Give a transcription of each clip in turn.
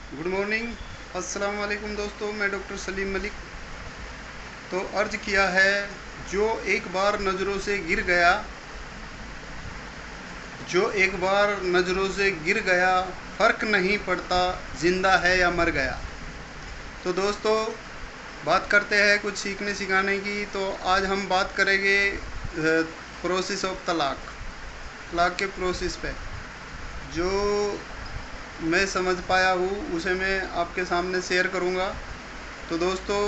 Good morning, अस्सलाम वालेकुम दोस्तों। मैं डॉक्टर सलीम मलिक। तो अर्ज किया है, जो एक बार नज़रों से गिर गया, जो एक बार नज़रों से गिर गया, फ़र्क नहीं पड़ता ज़िंदा है या मर गया। तो दोस्तों, बात करते हैं कुछ सीखने सिखाने की। तो आज हम बात करेंगे प्रोसेस ऑफ तलाक, तलाक के प्रोसेस पे। जो मैं समझ पाया हूँ उसे मैं आपके सामने शेयर करूँगा। तो दोस्तों,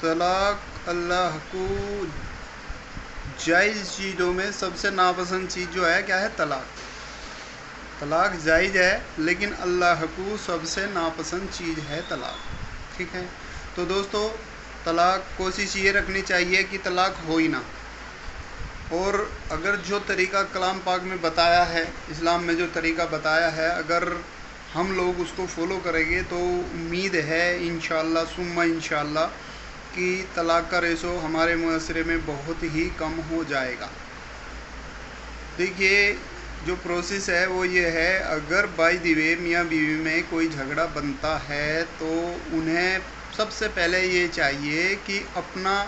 तलाक अल्लाह को जायज़ चीज़ों में सबसे नापसंद चीज़ जो है क्या है? तलाक। तलाक जायज़ है, लेकिन अल्लाह को सबसे नापसंद चीज़ है तलाक। ठीक है। तो दोस्तों, तलाक कोशिश ये रखनी चाहिए कि तलाक हो ही ना। और अगर जो तरीक़ा कलाम पाक में बताया है, इस्लाम में जो तरीक़ा बताया है, अगर हम लोग उसको फॉलो करेंगे तो उम्मीद है इंशाअल्लाह सुम्मा इंशाअल्लाह कि तलाक का रेशो हमारे मुआशरे में बहुत ही कम हो जाएगा। देखिए, जो प्रोसेस है वो ये है, अगर बाय द वे मियाँ बीवी में कोई झगड़ा बनता है तो उन्हें सबसे पहले ये चाहिए कि अपना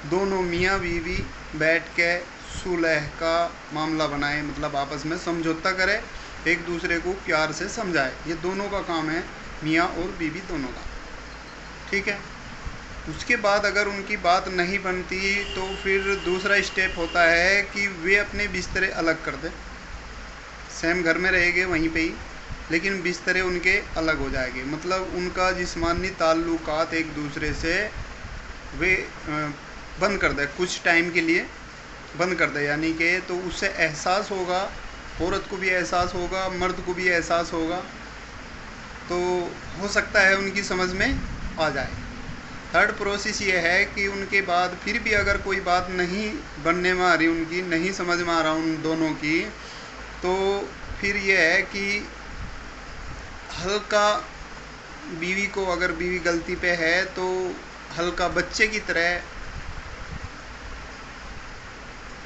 दोनों मियाँ बीवी बैठ के सुलह का मामला बनाए, मतलब आपस में समझौता करे, एक दूसरे को प्यार से समझाए। ये दोनों का काम है, मियाँ और बीवी दोनों का। ठीक है। उसके बाद अगर उनकी बात नहीं बनती तो फिर दूसरा स्टेप होता है कि वे अपने बिस्तरे अलग कर दें। सेम घर में रहेंगे वहीं पे ही, लेकिन बिस्तरे उनके अलग हो जाएंगे। मतलब उनका जिस्मानी ताल्लुकात एक दूसरे से वे बंद कर दें, कुछ टाइम के लिए बंद कर दें। यानी कि तो उससे एहसास होगा, औरत को भी एहसास होगा, मर्द को भी एहसास होगा। तो हो सकता है उनकी समझ में आ जाए। थर्ड प्रोसेस ये है कि उनके बाद फिर भी अगर कोई बात नहीं बनने में आ रही, उनकी नहीं समझ में आ रहा उन दोनों की, तो फिर ये है कि हल्का बीवी को, अगर बीवी गलती पे है तो हल्का बच्चे की तरह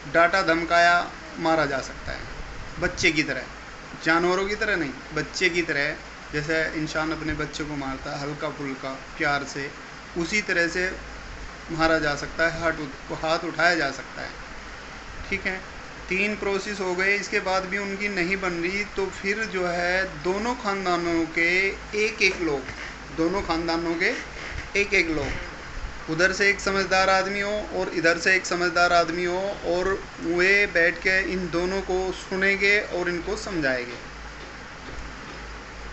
डांटा धमकाया मारा जा सकता है। बच्चे की तरह, जानवरों की तरह नहीं, बच्चे की तरह। जैसे इंसान अपने बच्चे को मारता है हल्का फुल्का प्यार से, उसी तरह से मारा जा सकता है, हाथ उठाया जा सकता है। ठीक है। 3 प्रोसेस हो गए। इसके बाद भी उनकी नहीं बन रही तो फिर जो है दोनों ख़ानदानों के एक एक लोग, दोनों ख़ानदानों के एक एक लोग, उधर से एक समझदार आदमी हो और इधर से एक समझदार आदमी हो, और वे बैठ के इन दोनों को सुनेंगे और इनको समझाएंगे।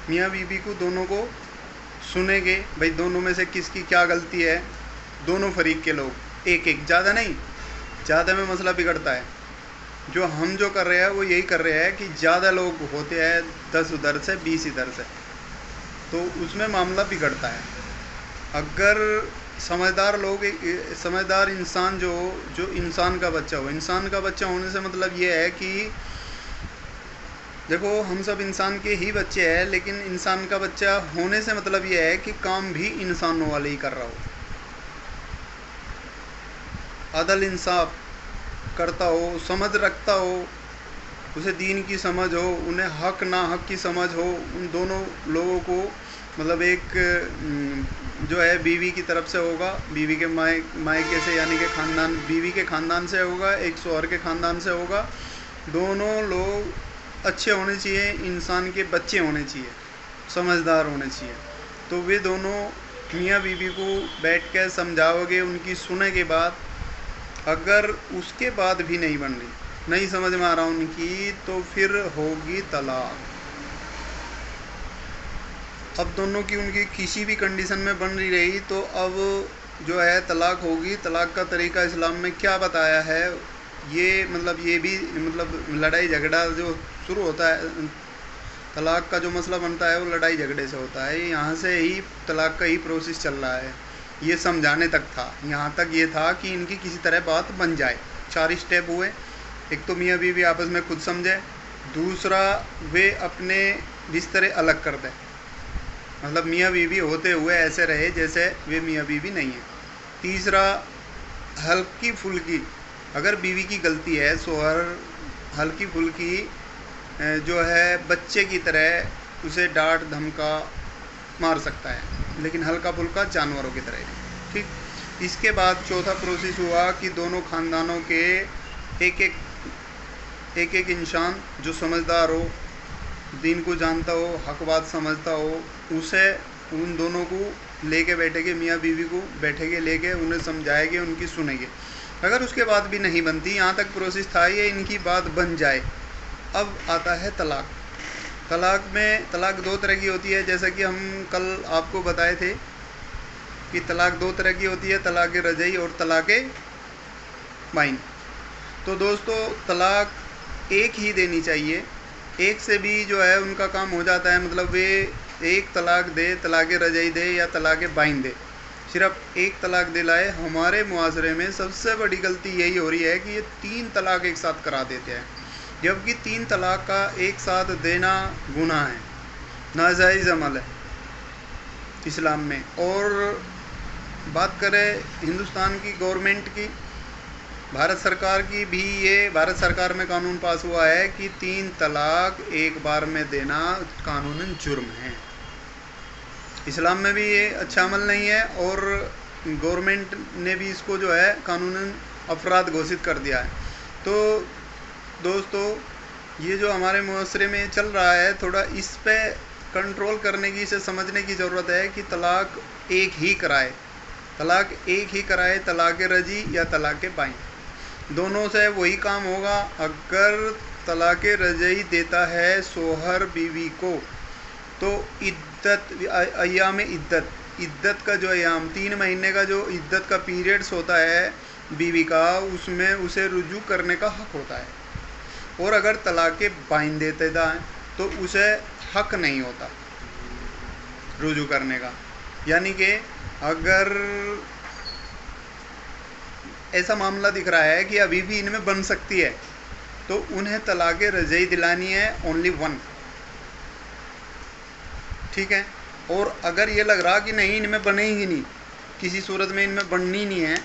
मियाँ बीवी को दोनों को सुनेंगे, भाई दोनों में से किसकी क्या गलती है। दोनों फरीक के लोग एक एक, ज़्यादा नहीं, ज़्यादा में मसला बिगड़ता है। जो हम जो कर रहे हैं वो यही कर रहे हैं कि ज़्यादा लोग होते हैं, 10 उधर से 20 इधर से, तो उसमें मामला बिगड़ता है। अगर समझदार लोग, समझदार इंसान जो जो इंसान का बच्चा हो, इंसान का बच्चा होने से मतलब ये है कि देखो हम सब इंसान के ही बच्चे हैं, लेकिन इंसान का बच्चा होने से मतलब ये है कि काम भी इंसानों वाले ही कर रहा हो, अदल इंसाफ करता हो, समझ रखता हो, उसे दीन की समझ हो, उन्हें हक ना हक की समझ हो। उन दोनों लोगों को मतलब एक जो है बीवी की तरफ से होगा, बीवी के मायके से यानी कि ख़ानदान, बीवी के ख़ानदान से होगा, एक शौहर के ख़ानदान से होगा। दोनों लोग अच्छे होने चाहिए, इंसान के बच्चे होने चाहिए, समझदार होने चाहिए। तो वे दोनों मियाँ बीवी को बैठ कर समझाओगे, उनकी सुने के बाद अगर उसके बाद भी नहीं बन रही, नहीं समझ में आ रहा उनकी, तो फिर होगी तलाक। अब दोनों की उनकी किसी भी कंडीशन में बन नहीं रही तो अब जो है तलाक होगी। तलाक का तरीका इस्लाम में क्या बताया है, ये मतलब ये भी मतलब लड़ाई झगड़ा जो शुरू होता है, तलाक का जो मसला बनता है वो लड़ाई झगड़े से होता है। यहाँ से ही तलाक का ही प्रोसेस चल रहा है। ये समझाने तक था, यहाँ तक ये था कि इनकी किसी तरह बात बन जाए। 4 स्टेप हुए। एक तो मियाँ बीवी आपस में खुद समझे, दूसरा वे अपने बिस्तरे अलग कर दें, मतलब मियाँ बीवी होते हुए ऐसे रहे जैसे वे मियाँ बीवी नहीं है। तीसरा, हल्की फुल्की, अगर बीवी की गलती है, शोहर हल्की फुल्की जो है बच्चे की तरह उसे डांट धमका मार सकता है, लेकिन हल्का फुल्का जानवरों की तरह नहीं। ठीक। इसके बाद चौथा प्रोसेस हुआ कि दोनों ख़ानदानों के एक एक इंसान जो समझदार हो, दीन को जानता हो, हक बात समझता हो, उसे उन दोनों को लेके बैठेंगे, मियाँ बीवी को बैठेंगे लेके, उन्हें समझाएंगे, उनकी सुनेंगे। अगर उसके बाद भी नहीं बनती, यहाँ तक प्रोसेस था ये, इनकी बात बन जाए, अब आता है तलाक। तलाक दो तरह की होती है, जैसा कि हम कल आपको बताए थे कि तलाक दो तरह की होती है, तलाक रजई और तलाक बाइन। तो दोस्तों तलाक एक ही देनी चाहिए, एक से भी जो है उनका काम हो जाता है, मतलब वे एक तलाक दे, तलाक रजई दे या तलाक बाइन दे, सिर्फ एक तलाक दिलाए। हमारे मुआशरे में सबसे बड़ी गलती यही हो रही है कि ये 3 तलाक एक साथ करा देते हैं, जबकि 3 तलाक का एक साथ देना गुनाह है, नाजायज़ अमल है इस्लाम में। और बात करें हिंदुस्तान की गवर्नमेंट की, भारत सरकार की भी, ये भारत सरकार में कानून पास हुआ है कि 3 तलाक एक बार में देना कानूनन जुर्म है। इस्लाम में भी ये अच्छा अमल नहीं है और गवर्नमेंट ने भी इसको जो है कानूनन अपराध घोषित कर दिया है। तो दोस्तों ये जो हमारे मुआशरे में चल रहा है, थोड़ा इस पे कंट्रोल करने की, इसे समझने की ज़रूरत है कि तलाक एक ही कराए, तलाक रजी या तलाक बाइन, दोनों से वही काम होगा। अगर तलाक रजई देता है शोहर बीवी को, तो अय्याम इद्दत का जो अय्याम 3 महीने का जो इद्दत का पीरियड्स होता है बीवी का, उसमें उसे रुजू करने का हक होता है। और अगर तलाक बाइन देता है तो उसे हक नहीं होता रुजू करने का। यानी कि अगर ऐसा मामला दिख रहा है कि अभी भी इनमें बन सकती है, तो उन्हें तलाक रजई दिलानी है, ओनली 1। ठीक है। और अगर ये लग रहा कि नहीं इनमें बनेगी नहीं, किसी सूरत में इनमें बननी नहीं है,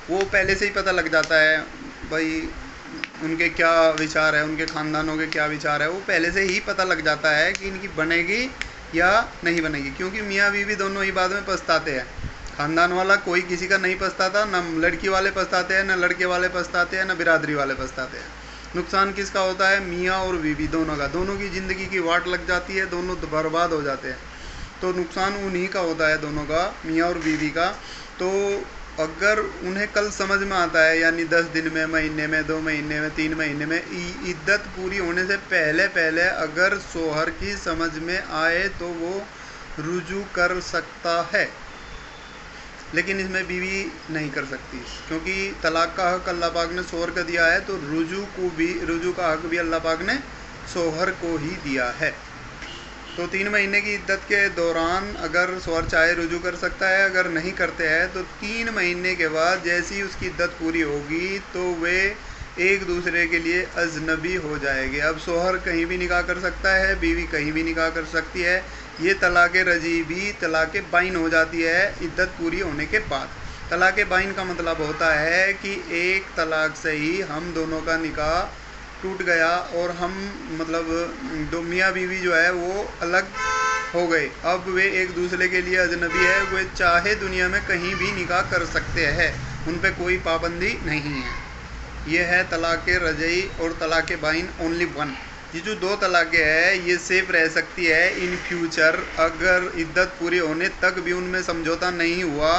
वो पहले से ही पता लग जाता है भाई उनके क्या विचार है, उनके ख़ानदानों के क्या विचार है, वो पहले से ही पता लग जाता है कि इनकी बनेगी या नहीं बनेगी। क्योंकि मियाँ बीवी दोनों ही बाद में पछताते हैं, ख़ानदान वाला कोई किसी का नहीं पछताता, ना लड़की वाले पछताते हैं, ना लड़के वाले पछताते हैं, ना बिरादरी वाले पछताते हैं। नुकसान किसका होता है? मियाँ और बीवी दोनों का, दोनों की ज़िंदगी की वाट लग जाती है, दोनों बर्बाद हो जाते हैं। तो नुकसान उन्हीं का होता है, दोनों का, मियाँ और बीवी का। तो अगर उन्हें कल समझ में आता है, यानी 10 दिन में, महीने में, 2 महीने में, 3 महीने में, इद्दत पूरी होने से पहले अगर शोहर की समझ में आए तो वो रुजू कर सकता है। लेकिन इसमें बीवी नहीं कर सकती, क्योंकि तलाक का हक अल्लाह पाक ने शोहर को दिया है, तो रुजू का हक भी अल्लाह पाक ने शोहर को ही दिया है। तो 3 महीने की इद्दत के दौरान अगर शोहर चाहे रुजू कर सकता है, अगर नहीं करते हैं तो 3 महीने के बाद जैसी ही उसकी इद्दत पूरी होगी तो वे एक दूसरे के लिए अजनबी हो जाएंगे। अब शोहर कहीं भी निकाह कर सकता है, बीवी कहीं भी निकाह कर सकती है। ये तलाक रजी भी तलाक बाइन हो जाती है इद्दत पूरी होने के बाद। तलाक बाइन का मतलब होता है कि एक तलाक से ही हम दोनों का निकाह टूट गया और हम मतलब दो मियाँ बीवी जो है वो अलग हो गए। अब वे एक दूसरे के लिए अजनबी है, वे चाहे दुनिया में कहीं भी निकाह कर सकते हैं, उन पे कोई पाबंदी नहीं है। ये है तलाक रजई और तलाक बाइन, ओनली 1। ये जो 2 तलाक़ें हैं ये सेफ रह सकती है इन फ्यूचर, अगर इद्दत पूरी होने तक भी उनमें समझौता नहीं हुआ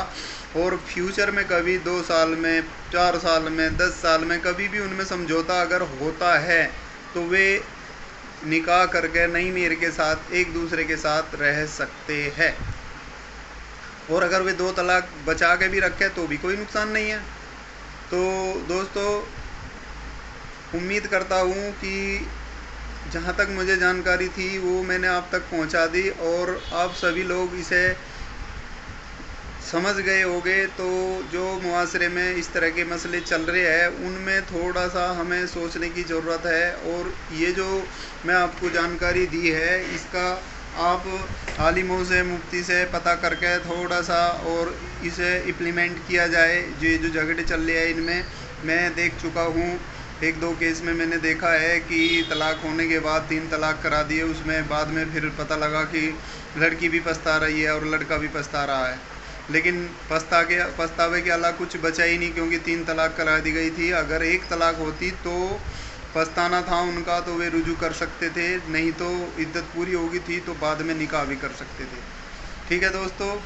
और फ्यूचर में कभी 2 साल में, 4 साल में, 10 साल में कभी भी उनमें समझौता अगर होता है तो वे निकाह करके नई मेहर के साथ एक दूसरे के साथ रह सकते हैं। और अगर वे 2 तलाक बचा के भी रखे तो भी कोई नुकसान नहीं है। तो दोस्तों उम्मीद करता हूँ कि जहाँ तक मुझे जानकारी थी वो मैंने आप तक पहुँचा दी और आप सभी लोग इसे समझ गए होंगे। तो जो मुआशरे में इस तरह के मसले चल रहे हैं उनमें थोड़ा सा हमें सोचने की ज़रूरत है। और ये जो मैं आपको जानकारी दी है इसका आप आलिमों से, मुफ्ती से पता करके थोड़ा सा और इसे इम्प्लीमेंट किया जाए। जो झगड़े चल रहे हैं इनमें मैं देख चुका हूँ एक दो केस में मैंने देखा है कि तलाक होने के बाद 3 तलाक करा दिए, उसमें बाद में फिर पता लगा कि लड़की भी पछता रही है और लड़का भी पछता रहा है, लेकिन पछतावे के अलावा कुछ बचा ही नहीं, क्योंकि 3 तलाक करा दी गई थी। अगर 1 तलाक होती तो पछताना था उनका, तो वे रुजू कर सकते थे, नहीं तो इद्दत पूरी होगी थी तो बाद में निकाह भी कर सकते थे। ठीक है दोस्तों।